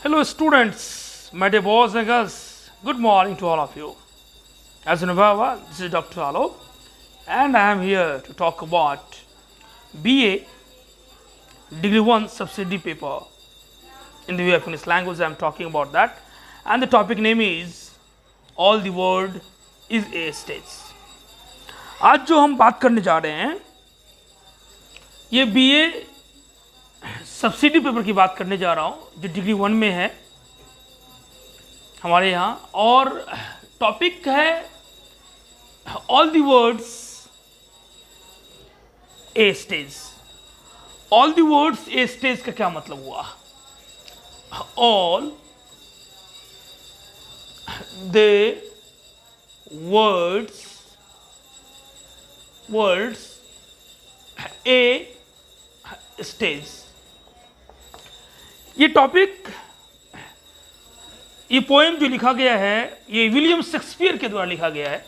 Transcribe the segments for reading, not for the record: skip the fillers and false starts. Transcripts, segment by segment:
Hello students, my dear boys and girls, good morning to all of you. As you know very well, this is Dr. Alok and I am here to talk about BA Degree 1 subsidy paper. In the way of English language I am talking about that, and the topic name is All the World is a Stage. आज जो हम बात करने जा रहे हैं ये BA subsidy paper की बात करने जा रहा हूँ जो डिग्री 1 में है हमारे यहाँ, और टॉपिक है all the words a stage. All the words a stage का क्या मतलब हुआ? All the words a stage. ये टॉपिक, ये पोएम जो लिखा गया है ये विलियम शेक्सपियर के द्वारा लिखा गया है,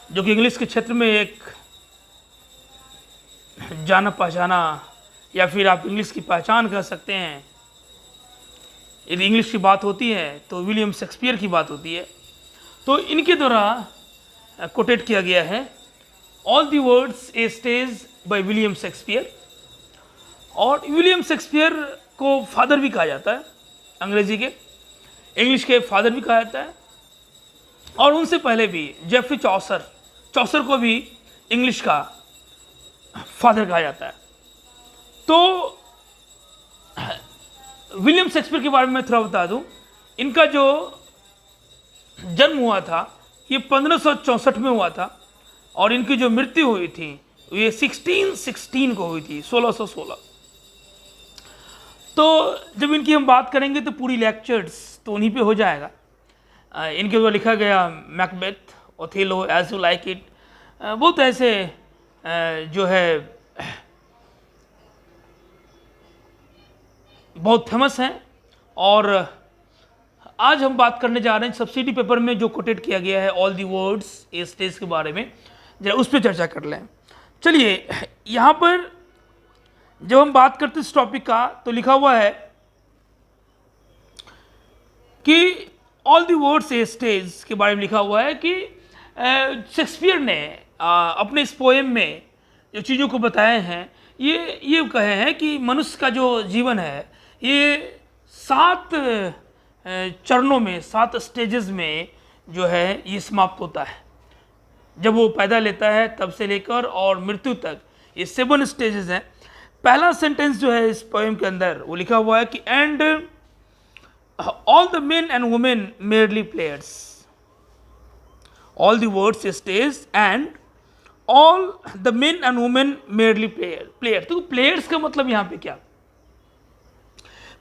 जो कि इंग्लिश के क्षेत्र में एक जाना पहचाना, या फिर आप इंग्लिश की पहचान कर सकते हैं। यदि इंग्लिश की बात होती है तो विलियम शेक्सपियर की बात होती है। तो इनके द्वारा कोटेट किया गया है all the words a stage by William Shakespeare. और विलियम शेक्सपियर को फादर भी कहा जाता है, अंग्रेजी के, इंग्लिश के फादर भी कहा जाता है। और उनसे पहले भी जेफरी चौसर को भी इंग्लिश का फादर कहा जाता है। तो विलियम शेक्सपियर के बारे में मैं थोड़ा बता दूं, इनका जो जन्म हुआ था ये 1564 में हुआ था, और इनकी जो मृत्यु हुई थी ये 1616 को हुई थी, 1616। तो जब इनकी हम बात करेंगे तो पूरी लेक्चर्स तो उन्हीं पे हो जाएगा। इनके द्वारा लिखा गया Macbeth, Othello, As You Like It, बहुत ऐसे जो है बहुत फेमस हैं। और आज हम बात करने जा रहे हैं सब्सिडी पेपर में जो कोटेट किया गया है all the words a stage के बारे में, जरा उस पर चर्चा कर लें। चलिए, यहाँ पर जब हम बात करते हैं इस टॉपिक का तो लिखा हुआ है कि all the words a stage के बारे में लिखा हुआ है कि शेक्सपियर ने अपने इस पोएम में जो चीज़ों को बताए हैं ये कहे हैं कि मनुष्य का जो जीवन है ये 7 चरणों में, 7 स्टेजेस में जो है ये समाप्त होता है। जब वो पैदा लेता है तब से लेकर और मृत्यु तक ये 7 स्टेजेस हैं। पहला सेंटेंस जो है इस पोएम के अंदर वो लिखा हुआ है कि and all the main and women merely players. All the words stage and all the main and women merely player. तो प्लेयर्स का मतलब यहाँ पे क्या?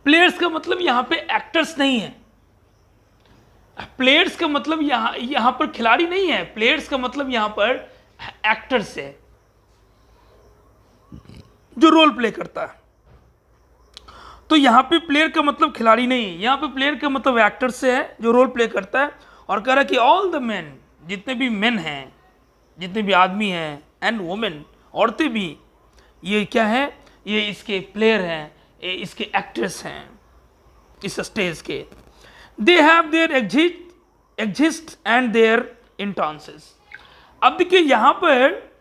प्लेयर्स का मतलब यहाँ पे एक्टर्स नहीं है। प्लेयर्स का मतलब यहाँ पर खिलाड़ी नहीं है। प्लेयर्स का मतलब यहाँ पर एक्टर्स है, जो रोल प्ले करता है। तो यहाँ पे प्लेयर का मतलब खिलाड़ी नहीं, यहाँ पे प्लेयर का मतलब एक्टर से है जो रोल प्ले करता है। और कह रहा है कि ऑल द मेन, जितने भी मेन हैं, जितने भी आदमी हैं, एंड वुमेन, औरतें भी, ये क्या है? ये इसके प्लेयर हैं, ये इसके एक्टर्स हैं इस स्टेज के। They have their exits and their entrances. अब देखिए यहाँ पर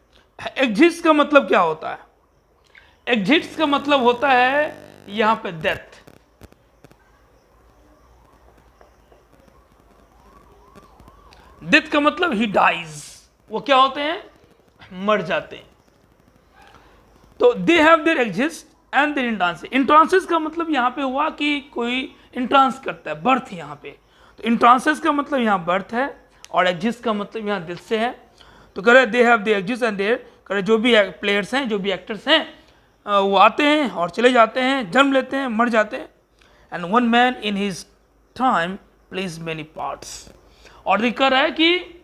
एग्जिस्ट का मतलब क्या होता है? एग्जिस्ट का मतलब होता है यहां पे डेथ। डेथ का मतलब ही डाइज, वो क्या होते हैं? मर जाते हैं। तो they have their exits and their entrances. Entrances का मतलब यहां पे हुआ कि कोई इंट्रांस करता है, बर्थ यहां पे। तो इंट्रांसेस का मतलब यहां बर्थ है, और एग्जिस्ट का मतलब यहां डेथ से है। तो कह रहे they have their exits and their, कह रहे जो भी प्लेयर्स हैं, जो भी एक्टर्स हैं, वो आते हैं और चले जाते हैं, जन्म लेते हैं, मर जाते हैं। And one man in his time plays many parts. और दिख रहा है कि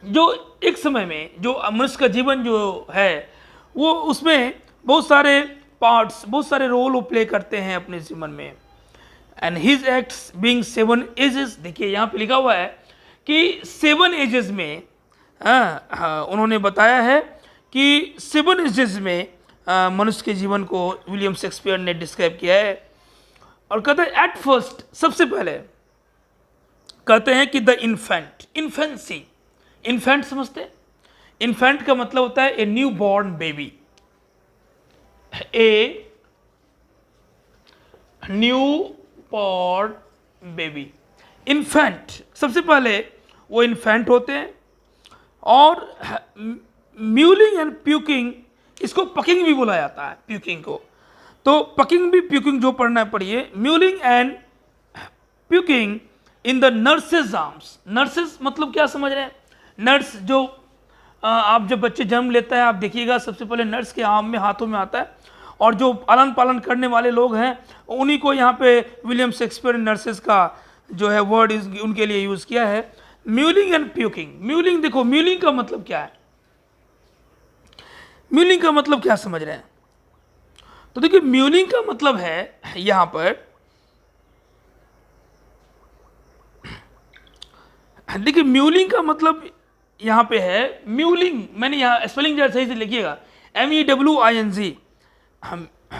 जो एक समय में जो मनुष्य का जीवन जो है वो उसमें बहुत सारे पार्ट्स, बहुत सारे रोल वो प्ले करते हैं अपने जीवन में। And his acts being 7 ages. देखिए यहाँ पे लिखा हुआ है कि 7 एजेस में उन्होंने बताया है कि 7 एजेस में मनुष्य के जीवन को विलियम शेक्सपियर ने डिस्क्राइब किया है। और कहते हैं एट फर्स्ट, सबसे पहले कहते हैं कि द इन्फेंट, इन्फेंसी, इन्फेंट समझते हैं? इन्फेंट का मतलब होता है a new born baby, a new born baby. Infant सबसे पहले वो इन्फेंट होते हैं, और म्यूलिंग एंड प्यूकिंग, इसको पकिंग भी बोला जाता है, प्यूकिंग को। तो पकिंग भी प्यूकिंग जो पढ़ना है पढ़िए। Mewling and puking in the nurses arms. Nurses मतलब क्या समझ रहे हैं? नर्स जो आप जब बच्चे जन्म लेता है, आप देखिएगा सबसे पहले नर्स के आर्म में, हाथों में आता है, और जो पालन पालन करने वाले लोग हैं उन्हीं को यहाँ पे विलियम शेक्सपियर नर्सेज का जो है वर्ड उनके लिए यूज किया है। म्यूलिंग एंड प्यूकिंग, म्यूलिंग देखो, म्यूलिंग का मतलब क्या है? म्यूलिंग का मतलब क्या समझ रहे हैं? तो देखिए म्यूलिंग का मतलब है यहां पर, देखिए म्यूलिंग का मतलब यहां पे है, म्यूलिंग मैंने यहां स्पेलिंग जरा सही से लिखिएगा, MEWING।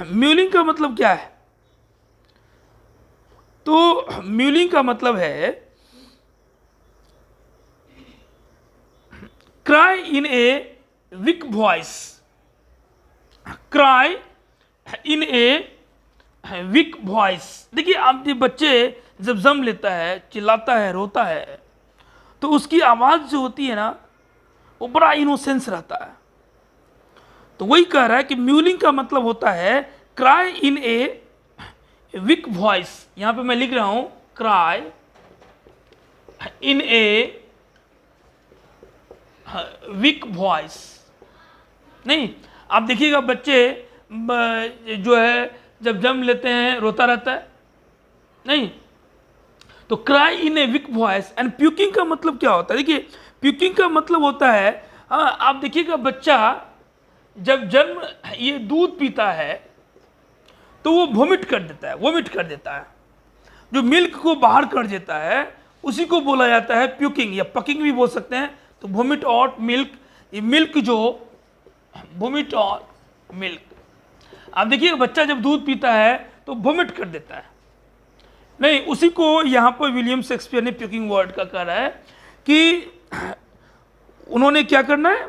म्यूलिंग का मतलब क्या है? तो म्यूलिंग का मतलब है cry in a week voice, cry in a week voice. देखिए आप ये बच्चे जब जन्म लेता है, चिल्लाता है, रोता है, तो उसकी आवाज जो होती है ना, वो बड़ा इनोसेंस रहता है। तो वही कह रहा है कि म्यूलिंग का मतलब होता है cry in a week voice. यहां पे मैं लिख रहा हूं cry in a week voice. नहीं, आप देखिएगा बच्चे जो है जब जन्म लेते हैं रोता रहता है, नहीं? तो cry in a week voice. And puking का मतलब क्या होता है? देखिए प्यूकिंग का मतलब होता है, आप देखिएगा बच्चा जब जन्म ये दूध पीता है तो वो वोमिट कर देता है, वोमिट कर देता है, जो मिल्क को बाहर कर देता है उसी को बोला जाता है प्यूकिंग, या पकिंग भी बोल सकते हैं। तो वोमिट आउट मिल्क, ये मिल्क जो वोमिट आउट मिल्क, आप देखिए बच्चा जब दूध पीता है तो वोमिट कर देता है, नहीं? उसी को यहाँ पर विलियम शेक्सपियर ने प्यूकिंग वर्ड का कह रहा है कि उन्होंने क्या करना है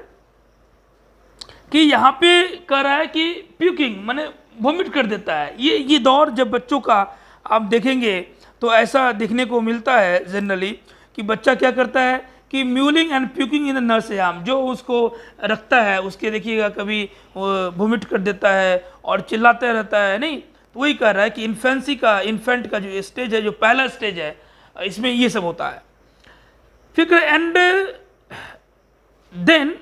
कि यहाँ पे कह रहा है कि प्यूकिंग माने वोमिट कर देता है। ये दौर जब बच्चों का आप देखेंगे तो ऐसा देखने को मिलता है जनरली कि बच्चा क्या करता है कि mewling and puking in the nurse arm, जो उसको रखता है उसके देखिएगा कभी वोमिट कर देता है और चिल्लाता रहता है, नहीं? तो वही कह रहा है कि इन्फेंसी का, इन्फेंट का जो स्टेज है, जो पहला स्टेज है, इसमें ये सब होता है। फिर and then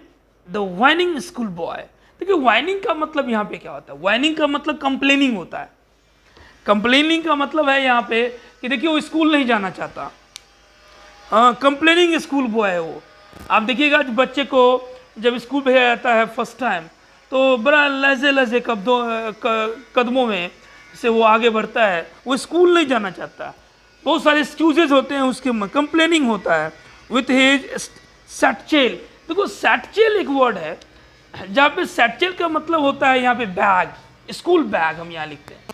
the whining school boy. देखिए वाइनिंग का मतलब यहाँ पे क्या होता है? वाइनिंग का मतलब कंप्लेनिंग होता है। कंप्लेनिंग का मतलब है यहाँ पे कि देखिए वो स्कूल नहीं जाना चाहता, कंप्लेनिंग स्कूल बॉय है वो। आप देखिएगा बच्चे को जब स्कूल भेजा जाता है फर्स्ट टाइम, तो बड़ा लहजे लहजे कदमों में से वो आगे बढ़ता है, वो स्कूल नहीं जाना चाहता, बहुत सारे एक्सक्यूजेज होते हैं उसके, कंप्लेनिंग होता है विथ हिज सैटचेल। देखो सैटचेल एक वर्ड है जहाँ पे सैटचेल का मतलब होता है यहाँ पे बैग, स्कूल बैग हम यहाँ लिखते हैं।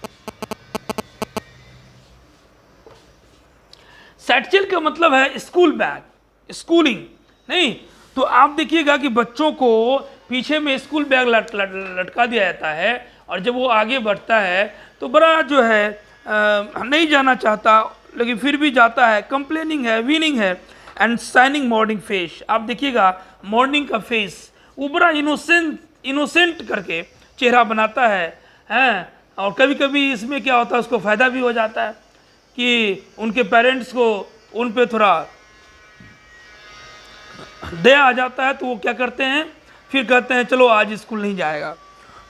सैटचेल का मतलब है स्कूल बैग, स्कूलिंग, नहीं? तो आप देखिएगा कि बच्चों को पीछे में स्कूल बैग लटका दिया जाता है, और जब वो आगे बढ़ता है तो बड़ा जो है नहीं जाना चाहता, लेकिन फिर भी जाता है, कंप्लेनिंग है, वीनिंग है। एंड शाइनिंग मॉर्निंग फेस, आप देखिएगा मॉर्निंग का फेस वो बड़ा इनोसेंट करके चेहरा बनाता है, हैं? और कभी कभी इसमें क्या होता है, उसको फ़ायदा भी हो जाता है कि उनके पेरेंट्स को उन पे थोड़ा दया आ जाता है, तो वो क्या करते हैं, फिर कहते हैं चलो आज स्कूल नहीं जाएगा।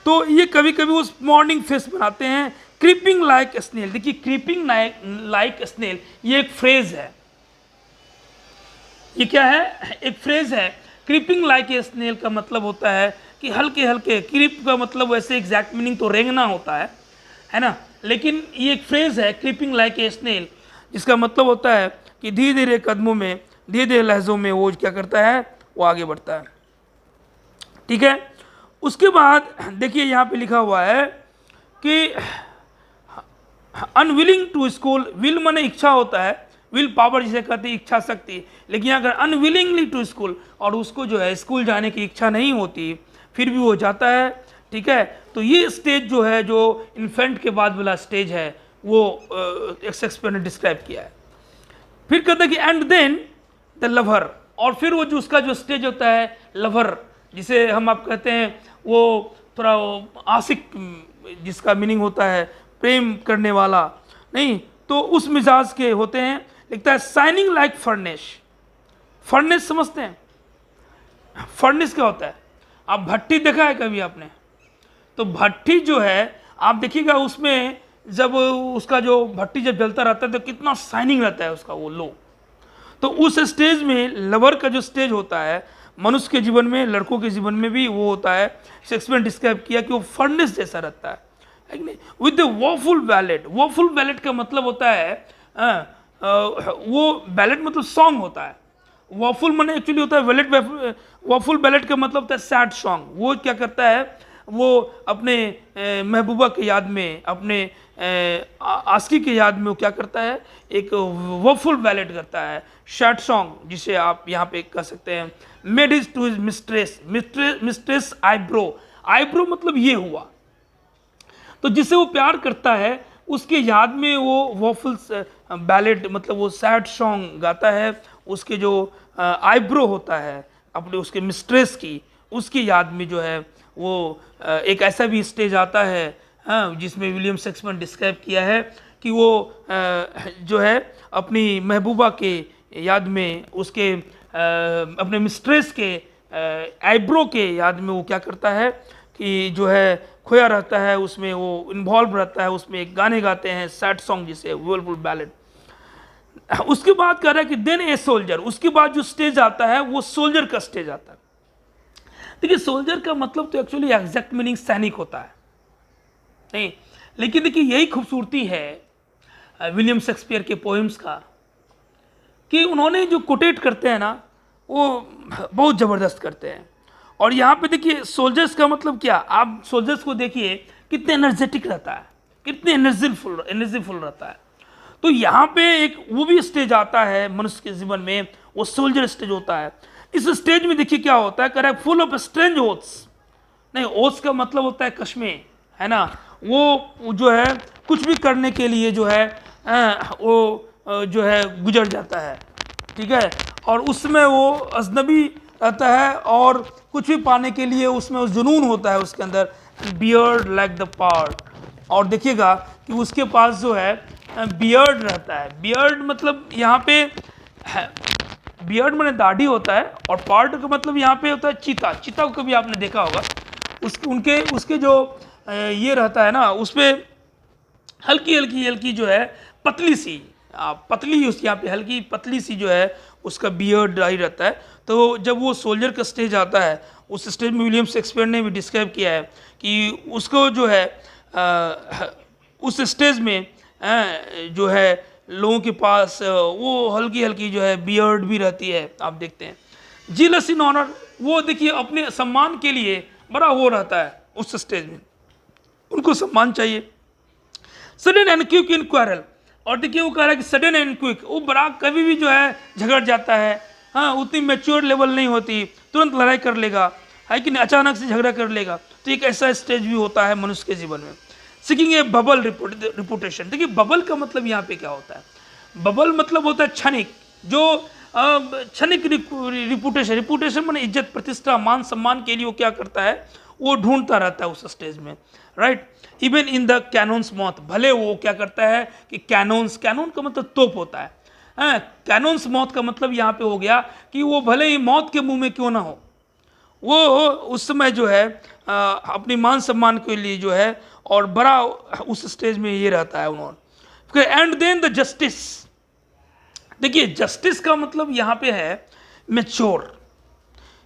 तो ये कभी कभी उस मॉर्निंग फेस बनाते हैं। क्रीपिंग लाइक स्नेल, देखिए क्रीपिंग लाइक स्नेल ये एक फ्रेज है, ये क्या है? एक फ्रेज है। क्रीपिंग लाइक ए स्नेल का मतलब होता है कि हल्के हल्के, क्रीप का मतलब वैसे एग्जैक्ट मीनिंग तो रेंगना होता है ना? लेकिन ये एक फ्रेज है क्रीपिंग लाइक ए स्नेल, जिसका मतलब होता है कि धीरे धीरे कदमों में, धीरे धीरे लहजों में वो क्या करता है, वो आगे बढ़ता है। ठीक है, उसके बाद देखिए यहाँ पे लिखा हुआ है कि अनविलिंग टू स्कूल, विल माने इच्छा होता है, विल पावर जिसे कहते हैं इच्छा शक्ति, लेकिन अगर अनविलिंगली टू स्कूल, और उसको जो है स्कूल जाने की इच्छा नहीं होती फिर भी वो जाता है, ठीक है। तो ये स्टेज जो है, जो इन्फेंट के बाद वाला स्टेज है, वो शेक्सपियर ने डिस्क्राइब किया है। फिर कहते हैं कि एंड देन द लवर, और फिर वो जो उसका जो स्टेज होता है लवर, जिसे हम आप कहते हैं वो थोड़ा आशिक, जिसका मीनिंग होता है प्रेम करने वाला, नहीं तो उस मिजाज के होते हैं। लिखता है शाइनिंग लाइक फर्नेस। फर्नेस समझते हैं? फर्नेस क्या होता है? आप भट्टी देखा है कभी आपने? तो भट्टी जो है आप देखिएगा, उसमें जब उसका जो भट्टी जब जलता रहता है तो कितना शाइनिंग रहता है उसका वो लो। तो उस स्टेज में लवर का जो स्टेज होता है मनुष्य के जीवन में, लड़कों के जीवन में भी वो होता है। शेक्सपियर ने डिस्क्राइब किया कि वो फर्नेस जैसा रहता है कि नहीं, विद द वॉफुल बैलेट। वॉफुल बैलेट का मतलब होता है वो बैलेट मतलब सॉन्ग होता है। वॉफुल मैंने एक्चुअली होता है वेलेट। वॉफुल बैलेट का मतलब होता है सैड सॉन्ग। वो क्या करता है, वो अपने महबूबा के याद में, अपने आस्की के याद में वो क्या करता है, एक वॉफुल बैलेट करता है, सैड सॉन्ग, जिसे आप यहाँ पे कह सकते हैं made his to his mistress. Mistress eyebrow, eyebrow मतलब ये हुआ। तो जिसे वो प्यार करता है उसके याद में वो वॉफुल बैलेट मतलब वो सैड सॉन्ग गाता है। उसके जो आईब्रो होता है अपने उसके मिस्ट्रेस की, उसकी याद में जो है वो एक ऐसा भी स्टेज आता है, हाँ, जिसमें विलियम शेक्सपियर ने डिस्क्राइब किया है कि वो जो है अपनी महबूबा के याद में, उसके अपने मिस्ट्रेस के आईब्रो के याद में वो क्या करता है कि जो है खोया रहता है, उसमें वो इन्वॉल्व रहता है, उसमें एक गाने गाते हैं सैड सॉन्ग जिसे वॉफुल बैलेट। उसके बाद कह रहा है कि देन ए सोल्जर, उसके बाद जो स्टेज आता है वो सोल्जर का स्टेज आता है। देखिए सोल्जर का मतलब तो एक्चुअली एग्जैक्ट मीनिंग सैनिक होता है, नहीं, लेकिन देखिए यही खूबसूरती है विलियम शेक्सपियर के पोएम्स का कि उन्होंने जो कोटेट करते हैं ना वो बहुत ज़बरदस्त करते हैं। और यहाँ पे देखिए सोल्जर्स का मतलब क्या, आप सोल्जर्स को देखिए कितने एनर्जेटिक रहता है, कितने एनर्जीफुल रहता है। तो यहाँ पे एक वो भी स्टेज आता है मनुष्य के जीवन में, वो सोल्जर स्टेज होता है। इस स्टेज में देखिए क्या होता है, correct, full of strange oaths. नहीं, ओथ्स का मतलब होता है कश्मे, है ना, वो जो है कुछ भी करने के लिए जो है वो जो है गुजर जाता है, ठीक है। और उसमें वो अजनबी रहता है और कुछ भी पाने के लिए उसमें उस जुनून होता है उसके अंदर, बियर्ड लाइक द पार्ट। और देखिएगा कि उसके पास जो है बियर्ड रहता है। बियर्ड मतलब यहाँ पे बियर्ड माने दाढ़ी होता है, और पार्ट का मतलब यहाँ पे होता है चीता। चीता को कभी आपने देखा होगा, उसके जो ये रहता है ना, उस पर हल्की जो है पतली सी, पतली उस यहाँ पे हल्की पतली सी जो है उसका बियर्ड आई रहता है। तो जब वो सोल्जर का स्टेज आता है, उस स्टेज में विलियम शेक्सपियर ने भी डिस्क्राइब किया है कि उसको जो है उस स्टेज में जो है लोगों के पास वो हल्की जो है बियर्ड भी रहती है, आप देखते हैं। जीलस इन ऑनर, वो देखिए अपने सम्मान के लिए बड़ा वो रहता है उस स्टेज में, उनको सम्मान चाहिए। Sudden and quick in quarrel, और देखिए वो कह रहा है कि सडन एंड क्विक, वो बड़ा कभी भी जो है झगड़ जाता है, हाँ, उतनी मैच्योर लेवल नहीं होती, तुरंत लड़ाई कर लेगा, है कि नहीं, अचानक से झगड़ा कर लेगा। तो एक ऐसा स्टेज भी होता है मनुष्य के जीवन में। सीकिंग ए बबल रिपुटेशन, देखिए बबल का मतलब यहाँ पे क्या होता है, बबल मतलब होता है क्षणिक, जो क्षणिक रिपुटेशन। रिपुटेशन माने इज्जत, प्रतिष्ठा, मान सम्मान के लिए वो क्या करता है, वो ढूंढता रहता है उस स्टेज में, राइट। इवन इन द कैनोन्स मौत, भले वो क्या करता है कि कैनोन्स, कैनोन का मतलब तोप होता है, कैनोन्स मौत का मतलब यहाँ पे हो गया कि वो भले ही मौत के मुंह में क्यों ना हो, वो उस समय जो है अपनी मान सम्मान के लिए जो है, और बड़ा उस स्टेज में ये रहता है उन्होंने। एंड देन द जस्टिस, देखिए जस्टिस का मतलब यहाँ पे है मेच्योर।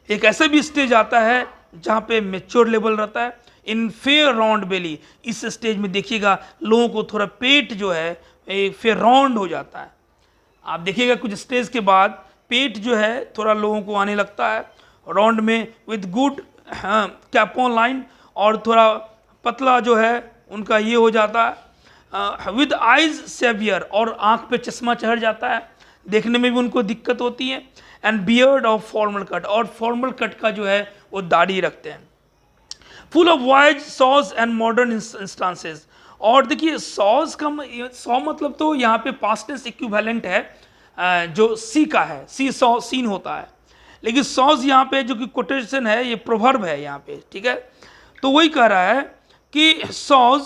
एक ऐसा भी स्टेज आता है जहाँ पे मेच्योर लेवल रहता है। इन फेयर राउंड बेली, इस स्टेज में देखिएगा लोगों को थोड़ा पेट जो है फेयर राउंड हो जाता है। आप देखिएगा कुछ स्टेज के बाद पेट जो है थोड़ा लोगों को आने लगता है राउंड में, विद गुड कैपोन लाइन, और थोड़ा पतला जो है उनका ये हो जाता है, विद आइज सेवियर, और आंख पे चश्मा चढ़ जाता है, देखने में भी उनको दिक्कत होती है। And beard of formal cut, और फॉर्मल कट का जो है वो दाढ़ी रखते हैं। Full of wise saws and modern instances, और देखिए सॉज का सॉ मतलब तो यहाँ पे पास्ट टेंस इक्विवेलेंट है, जो सी का है, सी सॉ सीन होता है, लेकिन सॉज यहाँ पे जो कि कोटेशन है ये प्रोवर्ब है यहाँ पे, ठीक है। तो वही कह रहा है कि सॉज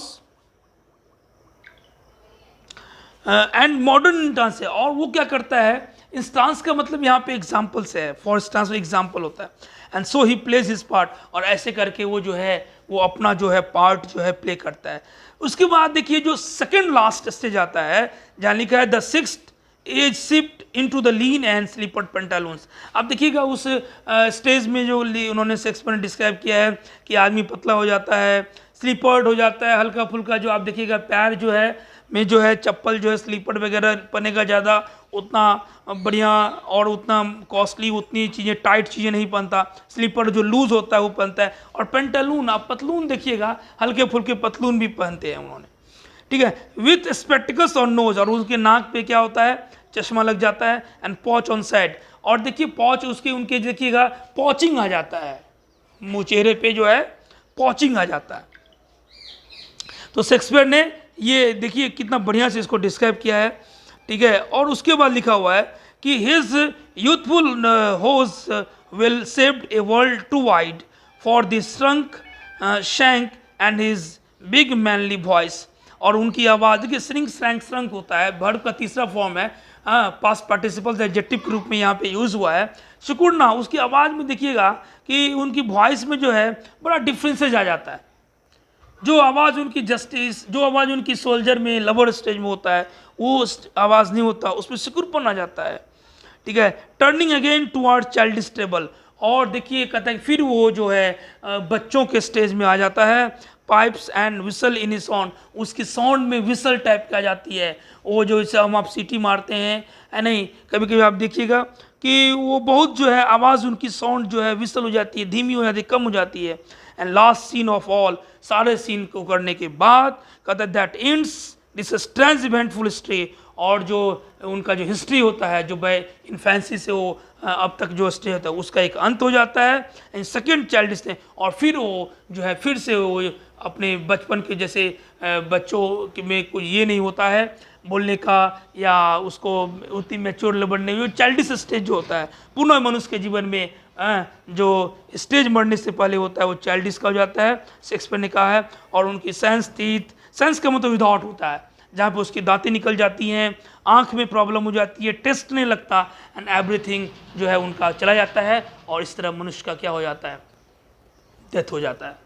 एंड मॉडर्न इंस्टांस है, और वो क्या करता है, इंस्टांस का मतलब यहाँ पे एग्जाम्पल से है, फॉर इंस्टांस एग्जाम्पल होता है। And so he plays his part, और ऐसे करके वो जो है वो अपना जो है पार्ट जो है प्ले करता है। उसके बाद देखिए जो सेकंड लास्ट स्टेज आता है, जहाँ लिखा है the sixth age shift into the lean and slippered pantaloons. अब देखिएगा उस स्टेज में जो उन्होंने शेक्सपियर ने डिस्क्राइब किया है कि आदमी पतला हो जाता है, स्लीपर्ड हो जाता है, हल्का फुल्का, जो आप देखिएगा पैर जो है में जो है चप्पल जो है स्लीपर्ड वगैरह पहनेगा ज़्यादा, उतना बढ़िया और उतना कॉस्टली, उतनी चीज़ें टाइट चीज़ें नहीं पहनता, स्लीपर जो लूज होता है वो पहनता है। और पेंटालून, आप पतलून देखिएगा, हल्के फुल्के पतलून भी पहनते हैं उन्होंने, ठीक है। विथ स्पेक्टिकल्स ऑन नोज, और उसके नाक पे क्या होता है, चश्मा लग जाता है। एंड पॉच ऑन साइड, और देखिए पॉच उसके उनके देखिएगा पॉचिंग आ जाता है, मुँह चेहरे पे जो है पॉचिंग आ जाता है। तो शेक्सपियर ने ये देखिए कितना बढ़िया से इसको डिस्क्राइब किया है, ठीक है। और उसके बाद लिखा हुआ है कि his youthful hose well saved a world too wide for the shrunk shank and his big manly voice, और उनकी आवाज़ देखिए श्रिंक श्रैंक, श्रंक होता है वर्ब का तीसरा फॉर्म है, पास्ट पार्टिसिपल्स एडजेक्टिव के रूप में यहाँ पे यूज़ हुआ है। सिकुड़ना, उसकी आवाज़ में देखिएगा कि उनकी वॉइस में जो है बड़ा डिफरेंसेज आ जाता है। जो आवाज़ उनकी जस्टिस, जो आवाज़ उनकी सोल्जर में लवर स्टेज में होता है वो आवाज़ नहीं होता, उसमें सिकुड़पन आ जाता है, ठीक है। Turning again toward childish treble, और देखिए कहता है फिर वो जो है बच्चों के स्टेज में आ जाता है। Pipes and whistle in sound, उसकी साउंड में विसल टाइप की आ जाती है, वो जो इसे हम आप सीटी मारते हैं है नहीं, कभी कभी आप देखिएगा कि वो बहुत जो है आवाज़ उनकी साउंड जो है विसल हो जाती है, धीमी हो जाती है, कम हो जाती है। And last scene of all, सारे सीन को करने के बाद कहता है that ends this strange eventful history, और जो उनका जो हिस्ट्री होता है जो बाय इन्फेंसी से वो अब तक जो स्टे होता है उसका एक अंत हो जाता है। एंड सेकेंड चाइल्ड ने, और फिर वो जो है फिर से वो अपने बचपन के जैसे बच्चों में कोई ये नहीं होता है बोलने का, या उसको उतनी मैच्योर बनने में, चाइल्डिश स्टेज जो होता है पुनः मनुष्य के जीवन में जो स्टेज मरने से पहले होता है वो चाइल्डिश का हो जाता है, शेक्सपियर ने कहा है। और उनकी सेंस टीथ, सेंस का मतलब विदाउट होता है, जहाँ पे उसकी दांतें निकल जाती हैं, आंख में प्रॉब्लम हो जाती है, टेस्ट नहीं लगता, एंड एवरीथिंग जो है उनका चला जाता है, और इस तरह मनुष्य का क्या हो जाता है, डेथ हो जाता है।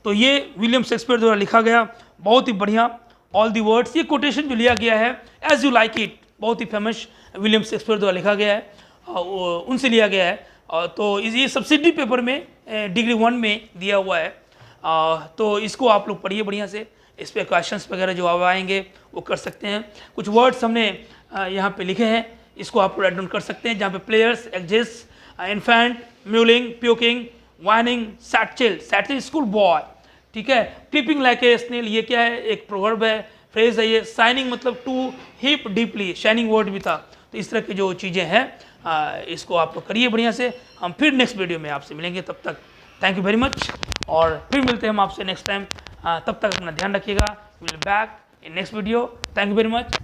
तो ये विलियम शेक्सपियर द्वारा लिखा गया बहुत ही बढ़िया ऑल दी वर्ड्स, ये कोटेशन जो लिया गया है एज यू लाइक इट, बहुत ही फेमस विलियम शेक्सपियर द्वारा लिखा गया है, उनसे लिया गया है। तो ये सब्सिडी पेपर में डिग्री 1 में दिया हुआ है, तो इसको आप लोग पढ़िए बढ़िया से, इस पर क्वेश्चंस वगैरह जो अब आएंगे वो कर सकते हैं। कुछ वर्ड्स हमने यहाँ पे लिखे हैं, इसको आप राइट डाउन कर सकते हैं, जहाँ पे players, exits, infant, mewling, puking, whining, satchel, satchel school boy, ठीक है। क्रीपिंग लाइक ए स्नेल, ये क्या है, एक प्रोवर्ब है, फ्रेज है ये। साइनिंग मतलब to heap deeply, shining word भी था। तो इस तरह की जो चीज़ें हैं इसको आप लोग करिए बढ़िया से। हम फिर नेक्स्ट वीडियो में आपसे मिलेंगे, तब तक थैंक यू वेरी मच, और फिर मिलते हैं हम आपसे नेक्स्ट टाइम। तब तक अपना ध्यान रखिएगा। Will back in next video. Thank you very much.